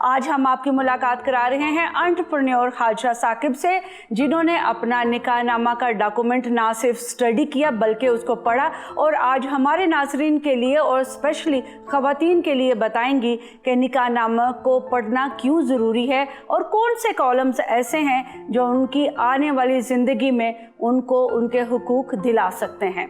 آج ہم آپ کی ملاقات کرا رہے ہیں انٹرپرینیور خاجہ ثاقب سے، جنہوں نے اپنا نکاح نامہ کا ڈاکومنٹ نہ صرف سٹڈی کیا بلکہ اس کو پڑھا، اور آج ہمارے ناظرین کے لیے اور اسپیشلی خواتین کے لیے بتائیں گی کہ نکاح نامہ کو پڑھنا کیوں ضروری ہے اور کون سے کالمز ایسے ہیں جو ان کی آنے والی زندگی میں ان کو ان کے حقوق دلا سکتے ہیں۔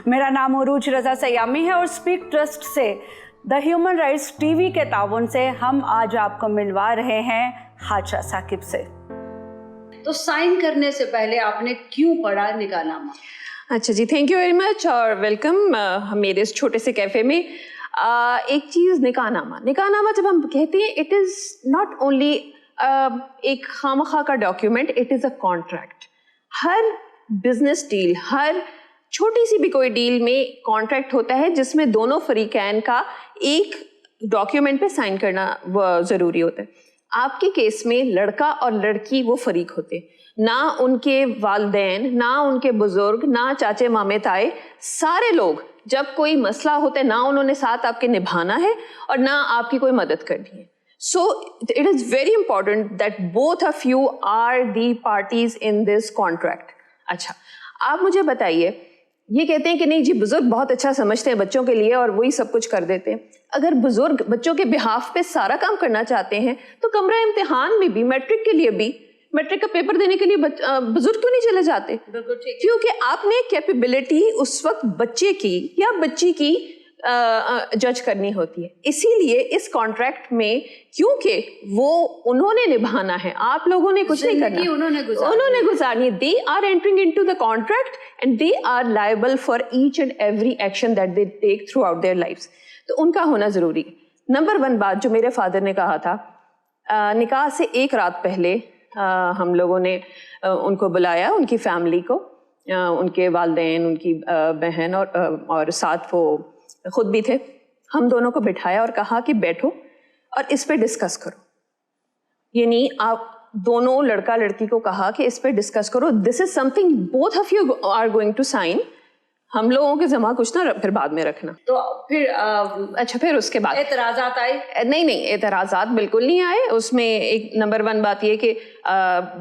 میرا نام عروج رضا سیامی ہے اور اسپیک ٹرسٹ سے the human rights T V کے تعاون سے ہم آج آپ کو ملوا رہے ہیں خاجہ ثاقب سے۔ تو سائن کرنے سے پہلے آپ نے کیوں پڑھا نکاح نامہ؟ اچھا جی، تھینک یو ویری مچ اور ویلکم میرے اس چھوٹے سے کیفے میں۔ ایک چیز نکاح نامہ جب ہم کہتے ہیں اٹ از ناٹ اونلی ایک خامخواہ کا document, it is a contract. ہر بزنس ڈیل، ہر چھوٹی سی بھی کوئی ڈیل میں کانٹریکٹ ہوتا ہے جس میں دونوں فریقین کا ایک ڈاکیومنٹ پہ سائن کرنا ضروری ہوتا ہے۔ آپ کے کیس میں لڑکا اور لڑکی وہ فریق ہوتے، نہ ان کے والدین، نہ ان کے بزرگ، نہ چاچے مامے تائے، سارے لوگ جب کوئی مسئلہ ہوتا ہے نہ انہوں نے ساتھ آپ کے نبھانا ہے اور نہ آپ کی کوئی مدد کرنی ہے۔ So it is very important that both of you are the parties in this contract۔ اچھا، آپ مجھے بتائیے، یہ کہتے ہیں کہ نہیں جی بزرگ بہت اچھا سمجھتے ہیں بچوں کے لیے اور وہی سب کچھ کر دیتے ہیں۔ اگر بزرگ بچوں کے بہاف پہ سارا کام کرنا چاہتے ہیں تو کمرہ امتحان میں بھی، میٹرک کے لیے بھی، میٹرک کا پیپر دینے کے لیے بزرگ کیوں نہیں چلے جاتے؟ کیونکہ آپ نے کیپیبلٹی اس وقت بچے کی یا بچی کی جج کرنی ہوتی ہے۔ اسی لیے اس کانٹریکٹ میں کیونکہ وہ انہوں نے نبھانا ہے، آپ لوگوں نے کچھ نہیں کرنا، انہوں نے گزارنی، they are entering into the contract and they are liable for each and every action that they take throughout their lives۔ تو ان کا ہونا ضروری ہے۔ نمبر 1 بات جو میرے فادر نے کہا تھا، نکاح سے ایک رات پہلے ہم لوگوں نے ان کو بلایا، ان کی فیملی کو، ان کے والدین، ان کی بہن اور ساتھ وہ خود بھی تھے، ہم دونوں کو بٹھایا اور کہا کہ بیٹھو اور اس پہ ڈسکس کرو۔ یعنی آپ دونوں لڑکا لڑکی کو کہا کہ اس پہ ڈسکس کرو، this is something both of you are going to sign, ہم لوگوں کے ذمہ کچھ نہ پھر بعد میں رکھنا۔ تو پھر اچھا، پھر اس کے بعد اعتراضات آئے؟ نہیں، اعتراضات بالکل نہیں آئے۔ اس میں ایک نمبر 1 بات یہ کہ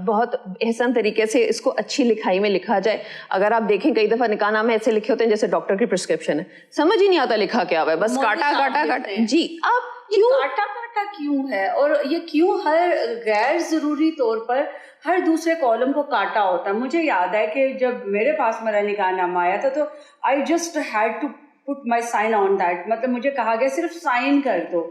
بہت احسن طریقے سے اس کو اچھی لکھائی میں لکھا جائے۔ اگر آپ دیکھیں کئی دفعہ نکاح نامے ایسے لکھے ہوتے ہیں جیسے ڈاکٹر کی پرسکرپشن ہے، سمجھ ہی نہیں آتا لکھا کیا ہوا ہے، بس کاٹا۔ جی، آپ کیوں کاٹا کیوں ہے، اور یہ کیوں ہر غیر ضروری طور پر ہر دوسرے کالم کو کاٹا ہوتا ہے؟ مجھے یاد ہے کہ جب میرے پاس میرا نکاح نامہ آیا تھا تو I just had to put my sign on that، مطلب مجھے کہا گیا صرف سائن کر دو،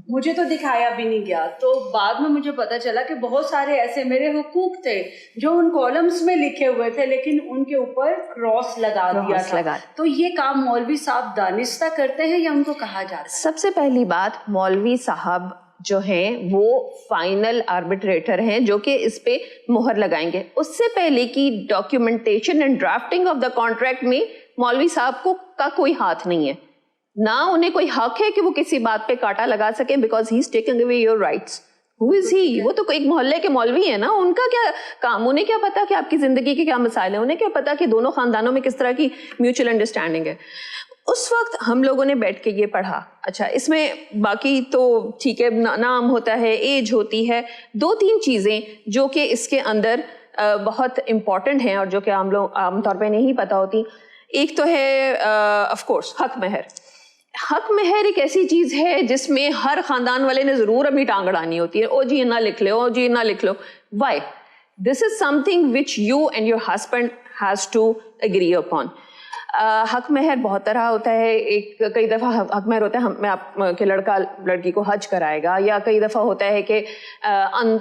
مجھے تو دکھایا بھی نہیں گیا۔ تو بعد میں مجھے پتا چلا کہ بہت سارے ایسے میرے حقوق تھے جو ان کالمز میں لکھے ہوئے تھے لیکن ان کے اوپر کراس لگا دیا تھا۔ تو یہ کام مولوی صاحب دانستہ کرتے ہیں یا ان کو کہا جاتا ہے؟ سب سے پہلی بات، مولوی صاحب جو ہیں وہ فائنل آربیٹریٹر ہیں جو کہ اس پہ مہر لگائیں گے۔ اس سے پہلے کی documentation and drafting of the contract میں مولوی صاحب کا کوئی ہاتھ نہیں ہے، نہ انہیں کوئی حق ہے کہ وہ کسی بات پہ کاٹا لگا سکیں، because he is taking away your rights. Who is he? وہ تو ایک محلے کے مولوی ہیں نا، ان کا کیا کام؟ انہیں کیا پتا کہ آپ کی زندگی کے کیا مسائل ہیں، انہیں کیا پتا کہ دونوں خاندانوں میں کس طرح کی میوچل انڈرسٹینڈنگ ہے۔ اس وقت ہم لوگوں نے بیٹھ کے یہ پڑھا۔ اچھا، اس میں باقی تو ٹھیک ہے، نام ہوتا ہے، ایج ہوتی ہے، 2-3 چیزیں جو کہ اس کے اندر بہت امپورٹنٹ ہیں اور جو کہ عام طور پہ نہیں پتہ ہوتی۔ ایک تو ہے آف کورس حق مہر۔ حق مہر ایک ایسی چیز ہے جس میں ہر خاندان والے نے ضرور اپنی ٹانگ اڑانی ہوتی ہے، او جی نہ لکھ لو، او جی نہ لکھ لو۔ Why? This is something which you and your husband has to agree upon. حق مہر بہت طرح ہوتا ہے۔ کئی دفعہ حق مہر ہوتا ہے آپ کہ لڑکا لڑکی کو حج کرائے گا، یا کئی دفعہ ہوتا ہے کہ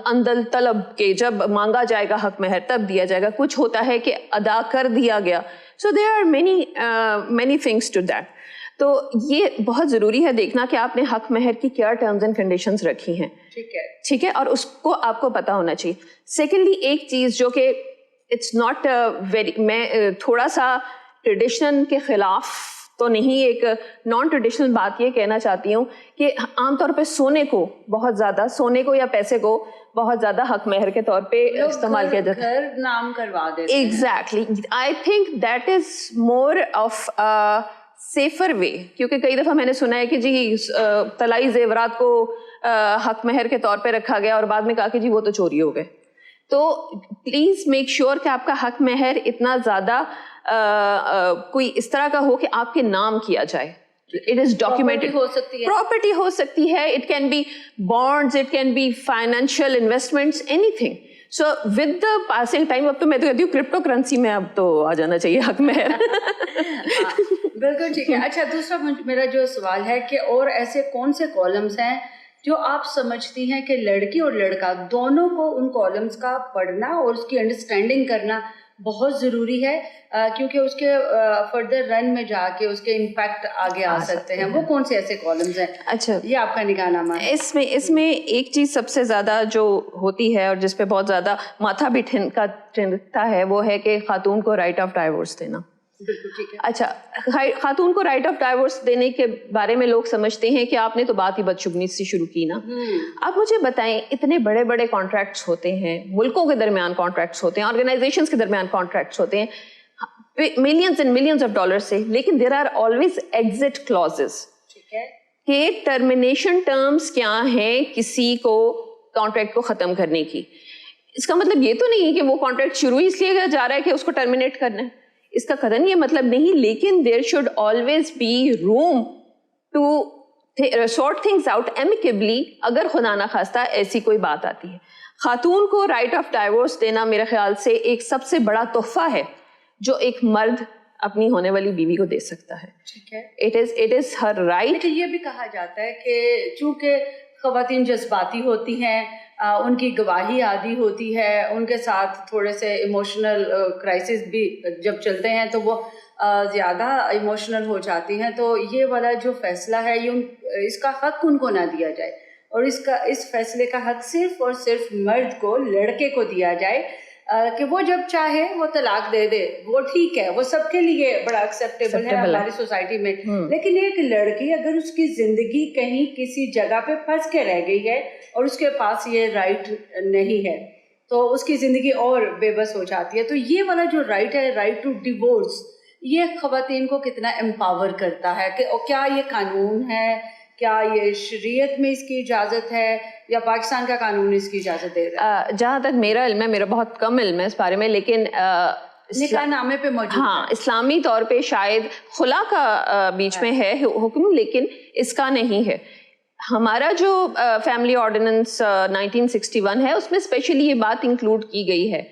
اندل طلب کے جب مانگا جائے گا حق مہر تب دیا جائے گا، کچھ ہوتا ہے کہ ادا کر دیا گیا۔ So there are many things to that. تو یہ بہت ضروری ہے دیکھنا کہ آپ نے حق مہر کی کیا ٹرمز اینڈ کنڈیشنز رکھی ہیں، ٹھیک ہے، اور اس کو آپ کو پتا ہونا چاہیے۔ سیکنڈلی، ایک چیز جو کہ اٹس ناٹ ویری، میں تھوڑا سا ٹریڈیشن کے خلاف تو نہیں، ایک نان ٹریڈیشنل بات یہ کہنا چاہتی ہوں کہ عام طور پہ سونے کو یا پیسے کو بہت زیادہ حق مہر کے طور پہ استعمال کیا جاتا ہے، نام کروا دیتے ہیں۔ Exactly, I think that is more of safer way, کیونکہ کئی دفعہ میں نے سنا ہے کہ جی طلائی زیورات کو حق مہر کے طور پہ رکھا گیا اور بعد میں کہا کہ جی وہ تو چوری ہو گئے. تو پلیز میک شیور کہ آپ کا حق مہر اتنا زیادہ کوئی اس طرح کا ہو کہ آپ کے نام کیا جائے. It is documented. Property ہو سکتی ہے. It can be bonds, it can be financial investments, anything. So with the passing time, اب تو میں تو کہتی ہوں کرپٹو کرنسی میں اب تو آ جانا چاہیے حق مہر. بالکل ٹھیک ہے. اچھا دوسرا میرا جو سوال ہے کہ اور ایسے کون سے کالمس ہیں جو آپ سمجھتی ہیں کہ لڑکی اور لڑکا دونوں کو ان کالمس کا پڑھنا اور اس کی انڈرسٹینڈنگ کرنا بہت ضروری ہے کیونکہ اس کے فردر رن میں جا کے اس کے امپیکٹ آگے آ سکتے ہیں. وہ کون سے ایسے کالمز ہیں؟ اچھا یہ آپ کا نگاہ نامہ ہے. اس میں ایک چیز سب سے زیادہ جو ہوتی ہے اور جس پہ بہت زیادہ ماتھا بھی ٹھنکتا ہے وہ ہے کہ خاتون کو رائٹ آف ڈائیورس دینا. بالکل ٹھیک ہے. اچھا خاتون کو رائٹ آف ڈائیورس دینے کے بارے میں لوگ سمجھتے ہیں کہ آپ نے تو بات ہی بدشگونی سے شروع کی نا. آپ مجھے بتائیں اتنے بڑے بڑے کانٹریکٹس ہوتے ہیں, ملکوں کے درمیان کانٹریکٹس ہوتے ہیں, آرگنائزیشنز کے درمیان کانٹریکٹس ہوتے ہیں millions and millions of dollar سے, لیکن there are always exit clauses کہ ٹرمینیشن ٹرمز کیا ہیں کسی کو کانٹریکٹ کو ختم کرنے کی. اس کا مطلب یہ تو نہیں ہے کہ وہ کانٹریکٹ شروع اس لیے جا رہا ہے کہ اس کو ٹرمینیٹ کرنا ہے, اس کا قطعاً یہ مطلب نہیں, لیکن there should always be room to sort things out amicably اگر خدا نخواستہ ایسی کوئی بات آتی ہے. خاتون کو رائٹ آف ڈائیورس دینا میرے خیال سے ایک سب سے بڑا تحفہ ہے جو ایک مرد اپنی ہونے والی بیوی کو دے سکتا ہے. ٹھیک ہے. It is her right. یہ بھی کہا جاتا ہے کہ چونکہ خواتین جذباتی ہوتی ہیں, ان کی گواہی عادی ہوتی ہے, ان کے ساتھ تھوڑے سے ایموشنل کرائسس بھی جب چلتے ہیں تو وہ زیادہ ایموشنل ہو جاتی ہیں, تو یہ والا جو فیصلہ ہے یہ اس کا حق ان کو نہ دیا جائے اور اس فیصلے کا حق صرف اور صرف مرد کو, لڑکے کو دیا جائے کہ وہ جب چاہے وہ طلاق دے دے, وہ ٹھیک ہے, وہ سب کے لیے بڑا ایکسیپٹیبل ہے ہماری سوسائٹی میں. لیکن ایک لڑکی اگر اس کی زندگی کہیں کسی جگہ پہ پھنس کے رہ گئی ہے اور اس کے پاس یہ رائٹ نہیں ہے تو اس کی زندگی اور بے بس ہو جاتی ہے. تو یہ والا جو رائٹ ہے, رائٹ ٹو ڈیورس, یہ خواتین کو کتنا امپاور کرتا ہے کہ کیا یہ قانون ہے, کیا یہ شریعت میں اس کی اجازت ہے یا پاکستان کا قانون اس کی اجازت دے رہا ہے؟ جہاں تک میرا علم ہے, میرا بہت کم علم ہے اس بارے میں, لیکن نکاح نامے پہ موجود ہاں اسلامی طور پہ شاید خلا کا بیچ میں ہے حکم, لیکن اس کا نہیں ہے. ہمارا جو فیملی آرڈیننس 1961 ہے اس میں اسپیشلی یہ بات انکلوڈ کی گئی ہے,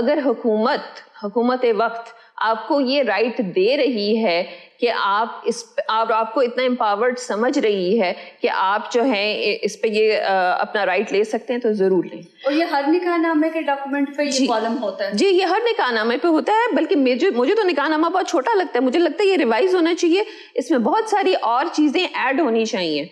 اگر حکومت وقت آپ کو یہ رائٹ دے رہی ہے کہ آپ کو اتنا امپاورڈ سمجھ رہی ہے کہ آپ جو ہیں اس پہ یہ اپنا رائٹ لے سکتے ہیں تو ضرور لیں. اور یہ ہر نکاح نامے کے ڈاکومنٹ پہ یہ کالم ہوتا ہے؟ جی یہ ہر نکاح نامے پہ ہوتا ہے, بلکہ مجھے تو نکاح نامہ بہت چھوٹا لگتا ہے, مجھے لگتا ہے یہ ریوائز ہونا چاہیے, اس میں بہت ساری اور چیزیں ایڈ ہونی چاہیے.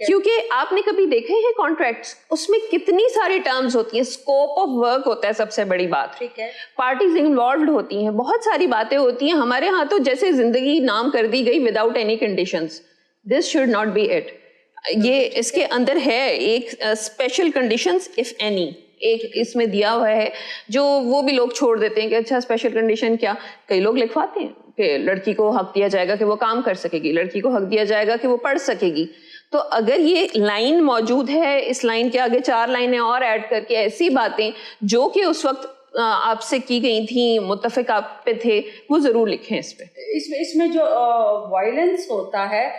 کیونکہ آپ نے کبھی دیکھے ہیں کانٹریکٹس, اس میں کتنی ساری ٹرمز ہوتی ہیں, اسکوپ آف ورک ہوتا ہے سب سے بڑی بات, ٹھیک ہے, پارٹیز انوالوڈ ہوتی ہیں, بہت ساری باتیں ہوتی ہیں. ہمارے ہاں تو جیسے زندگی نام کر دی گئی without any conditions, this should not be it. یہ اس کے اندر ہے ایک اسپیشل کنڈیشنز اف اینی, ایک اس میں دیا ہوا ہے جو وہ بھی لوگ چھوڑ دیتے ہیں کہ اچھا اسپیشل کنڈیشن کیا. کئی لوگ لکھواتے ہیں کہ لڑکی کو حق دیا جائے گا کہ وہ کام کر سکے گی, لڑکی کو حق دیا جائے گا کہ وہ پڑھ سکے گی. تو اگر یہ لائن موجود ہے, اس لائن کے آگے 4 لائنیں اور ایڈ کر کے ایسی باتیں جو کہ اس وقت آپ سے کی گئی تھیں, متفق آپ پہ تھے, وہ ضرور لکھیں اس پہ. اس میں جو وائلنس ہوتا ہے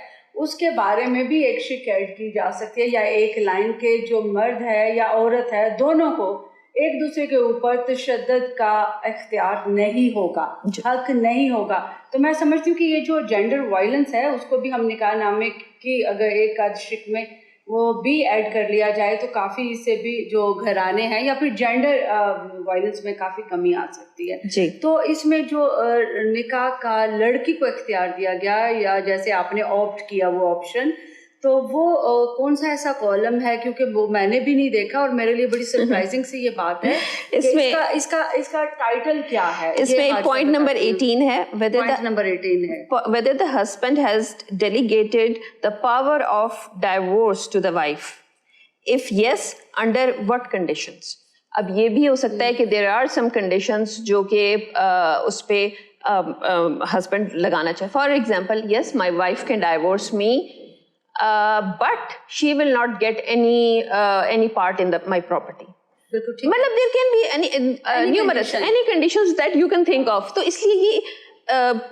اس کے بارے میں بھی ایک شکایت کی جا سکتی ہے, یا ایک لائن کے جو مرد ہے یا عورت ہے دونوں کو ایک دوسرے کے اوپر تشدد کا اختیار نہیں ہوگا, حق نہیں ہوگا. تو میں سمجھتی ہوں کہ یہ جو جینڈر وائلنس ہے اس کو بھی ہم نکاح نامے کی اگر ایک شق میں وہ بھی ایڈ کر لیا جائے تو کافی اس سے بھی جو گھرانے ہیں یا پھر جینڈر وائلنس میں کافی کمی آ سکتی ہے. جی تو اس میں جو نکاح کا لڑکی کو اختیار دیا گیا یا جیسے آپ نے آپٹ کیا وہ آپشن, تو وہ کون سا ایسا کالم ہے, کیونکہ وہ میں نے بھی نہیں دیکھا اور میرے لیے بڑی سرپرائزنگ سی یہ بات ہے. اس کا ٹائٹل کیا ہے؟ اس میں پوائنٹ نمبر 18 ہے, whether the husband has delegated the power of divorce to the wife. If yes, under what conditions? اب یہ بھی ہو سکتا ہے کہ there are some conditions جو کہ اس پہ husband لگانا چاہے. For example, yes, my wife can divorce me but she will not get any part in my property. مطلب there can be any numerous any conditions that you can think of. تو اس لیے یہ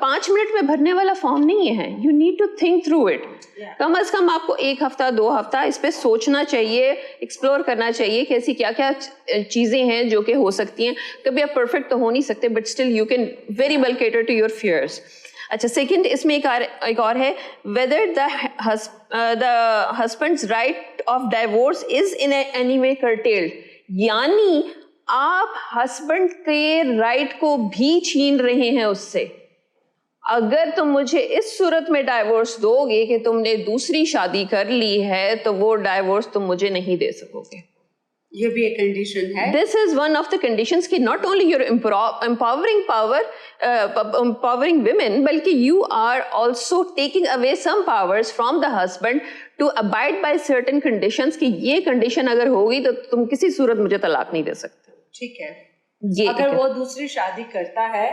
5 minute میں بھرنے والا form نہیں ہے. You need to think through it. کم از کم آپ کو 1 ہفتہ 2 ہفتہ اس پہ سوچنا چاہیے, ایکسپلور کرنا چاہیے کہ ایسی کیا کیا چیزیں ہیں جو کہ ہو سکتی ہیں. کبھی آپ پرفیکٹ تو ہو نہیں سکتے, but still you can very well cater to your fears. اچھا, سیکنڈ اس میں ایک اور ہے, whether the husband's right of divorce is in any way curtailed. یعنی آپ ہسبینڈ کے رائٹ کو بھی چھین رہے ہیں اس سے. اگر تم مجھے اس صورت میں ڈائیورس دو گے کہ تم نے دوسری شادی کر لی ہے تو وہ ڈائیورس تم مجھے نہیں دے سکو گے. یہ بھی ایک کنڈیشن ہے. This is one of the conditions کہ not only your empowering women, بلکہ you are also taking away some powers from the husband to abide by certain conditions کہ یہ کنڈیشن اگر ہوگی تو تم کسی صورت مجھے طلاق نہیں دے سکتے. ٹھیک ہے, اگر وہ دوسری شادی کرتا ہے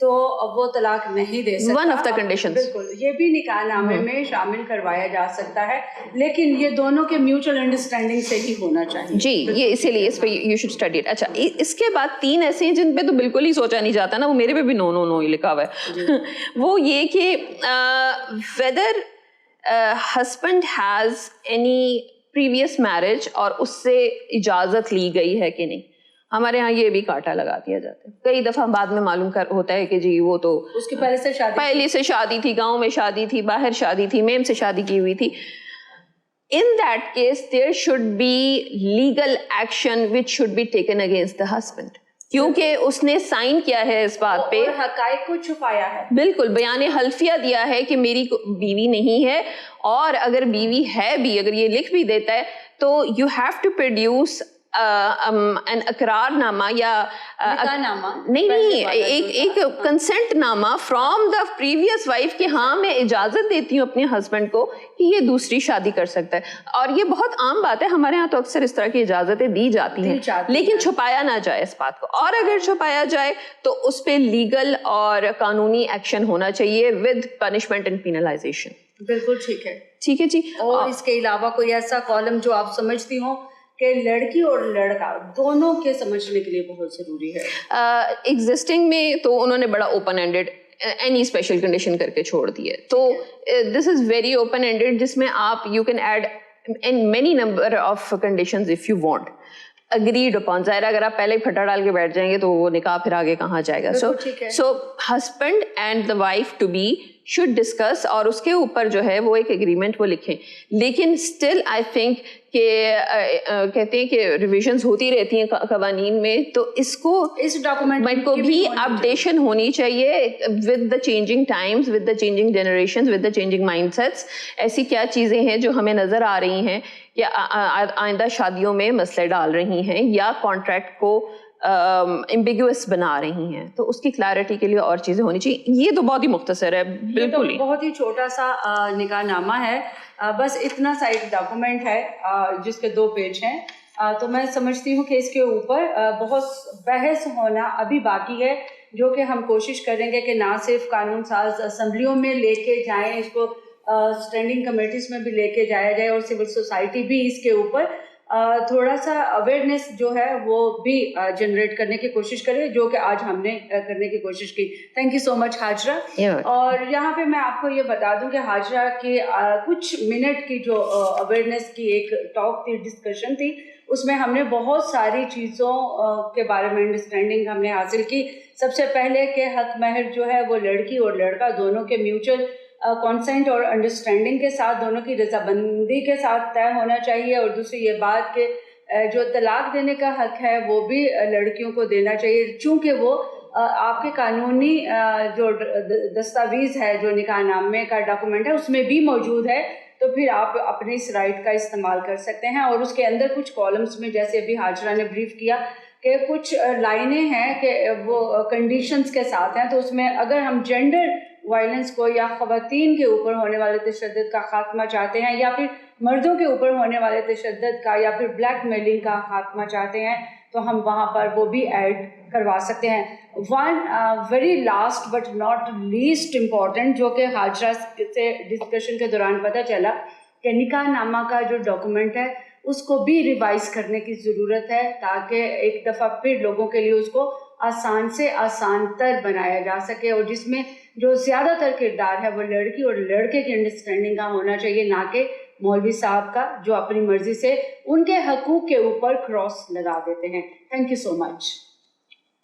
تو وہ طلاق نہیں دے سکتا. One of the conditions. بالکل, یہ بھی نکاح نامے میں شامل کروایا جا سکتا ہے, لیکن یہ دونوں کے میوچل انڈرسٹینڈنگ سے ہی ہونا چاہیے. جی, یہ اسی لیے اس پہ یو شوڈ اسٹڈی اٹ. اچھا, اس کے بعد 3 ایسے ہیں جن پہ تو بالکل ہی سوچا نہیں جاتا نا, وہ میرے پہ بھی نو ہی لکھا ہوا ہے. وہ یہ کہ whether husband has any previous marriage اور اس سے اجازت لی گئی ہے کہ نہیں. ہمارے ہاں یہ بھی کاٹا لگا دیا جاتا ہے کئی دفعہ, بعد میں معلوم ہوتا ہے کہ جی وہ تو اس کی پہلے سے شادی تھی, گاؤں میں شادی تھی, باہر شادی تھی, میم سے شادی کی ہوئی تھی. In that case there should be legal action which should be taken against the husband, کیونکہ اس نے سائن کیا ہے اس بات پہ, حقائق کو چھپایا ہے. بالکل, بیان حلفیہ دیا ہے کہ میری بیوی نہیں ہے, اور اگر بیوی ہے بھی, اگر یہ لکھ بھی دیتا ہے تو you have to produce an اقرار نامہ یا نہیں ایک کنسنٹ نامہ فرام دا پریویس وائف کہ ہاں میں اجازت دیتی ہوں اپنے ہسبینڈ کو کہ یہ دوسری شادی کر سکتا ہے. اور یہ بہت عام بات ہے ہمارے یہاں, تو اکثر اس طرح کی اجازتیں دی جاتی ہیں, لیکن چھپایا نہ جائے اس بات کو, اور اگر چھپایا جائے تو اس پہ لیگل اور قانونی ایکشن ہونا چاہیے ود پنشمنٹ اینڈ پینلائزیشن. بالکل ٹھیک ہے. ٹھیک ہے جی. اور اس کے علاوہ کوئی ایسا کالم جو آپ سمجھتی ہوں کہ لڑکی اور لڑکا دونوں کے سمجھنے کے لیے بہت ضروری ہے؟ ایگزسٹنگ میں تو انہوں نے بڑا open ended any special condition کر کے چھوڑ دی ہے, تو this is very open ended, جس میں آپ you can add in many number of conditions if you want, agreed upon. ظاہر اگر آپ پہلے ہی پھٹا ڈال کے بیٹھ جائیں گے تو وہ نکاح پھر آگے کہاں جائے گا. So husband and the wife to be should discuss, اور اس کے اوپر جو ہے وہ ایک اگریمنٹ وہ لکھیں. لیکن اسٹل آئی تھنک کہ کہتے ہیں کہ ریویژنز ہوتی رہتی ہیں قوانین میں, تو اس ڈاکومنٹ کو بھی اپڈیشن ہونی چاہیے with the changing times, with the changing generations, with the changing mindsets. ایسی کیا چیزیں ہیں جو ہمیں نظر آ رہی ہیں کہ آئندہ شادیوں میں مسئلے ڈال رہی ہیں یا کانٹریکٹ کو ایمبیگوس بنا رہی ہیں, تو اس کی کلیئرٹی کے لیے اور چیزیں ہونی چاہیے. یہ تو بہت ہی مختصر ہے, بالکل ہی بہت ہی چھوٹا سا نکاح نامہ ہے, بس اتنا سا ایک ڈاکومنٹ ہے جس کے 2 پیج ہیں. تو میں سمجھتی ہوں کہ اس کے اوپر بہت بحث ہونا ابھی باقی ہے, جو کہ ہم کوشش کریں گے کہ نہ صرف قانون ساز اسمبلیوں میں لے کے جائیں, اس کو اسٹینڈنگ کمیٹیز میں بھی لے کے جایا جائے, اور سول سوسائٹی بھی اس کے اوپر تھوڑا سا اویئرنیس جو ہے وہ بھی جنریٹ کرنے کی کوشش کرے, جو کہ آج ہم نے کرنے کی کوشش کی. تھینک یو سو مچ حاجرہ. اور یہاں پہ میں آپ کو یہ بتا دوں کہ حاجرہ کی کچھ منٹ کی جو اویئرنیس کی ایک ٹاک تھی, ڈسکشن تھی, اس میں ہم نے بہت ساری چیزوں کے بارے میں انڈرسٹینڈنگ ہم نے حاصل کی. سب سے پہلے کہ حق مہر جو ہے وہ لڑکی اور لڑکا دونوں کے میوچل کانسینٹ اور انڈرسٹینڈنگ کے ساتھ, دونوں کی رضامندی کے ساتھ طے ہونا چاہیے. اور دوسری یہ بات کہ جو طلاق دینے کا حق ہے وہ بھی لڑکیوں کو دینا چاہیے, چونکہ وہ آپ کے قانونی جو دستاویز ہے, جو نکاح نامے کا ڈاکومنٹ ہے, اس میں بھی موجود ہے. تو پھر آپ اپنے اس رائٹ کا استعمال کر سکتے ہیں. اور اس کے اندر کچھ کالمس میں, جیسے ابھی حاجرہ نے بریف کیا, کہ کچھ لائنیں ہیں کہ وہ کنڈیشنز کے ساتھ ہیں. تو اس میں اگر ہم جینڈر وائلنس کو یا خواتین کے اوپر ہونے والے تشدد کا خاتمہ چاہتے ہیں, یا پھر مردوں کے اوپر ہونے والے تشدد کا, یا پھر بلیک میلنگ کا خاتمہ چاہتے ہیں, تو ہم وہاں پر وہ بھی ایڈ کروا سکتے ہیں. One very last but not least important, جو کہ حاجرہ سے ڈسکشن کے دوران پتہ چلا, کہ نکاح نامہ کا جو ڈاکومنٹ ہے اس کو بھی ریوائز کرنے کی ضرورت ہے تاکہ ایک دفعہ پھر لوگوں کے لیے اس کو آسان سے آسان تر بنایا جا سکے، اور جس میں جو زیادہ تر کردار ہے وہ لڑکی اور لڑکے کی انڈرسٹینڈنگ کا ہونا چاہیے، نہ کہ مولوی صاحب کا جو اپنی مرضی سے ان کے حقوق کے اوپر کراس لگا دیتے ہیں۔ Thank you so much.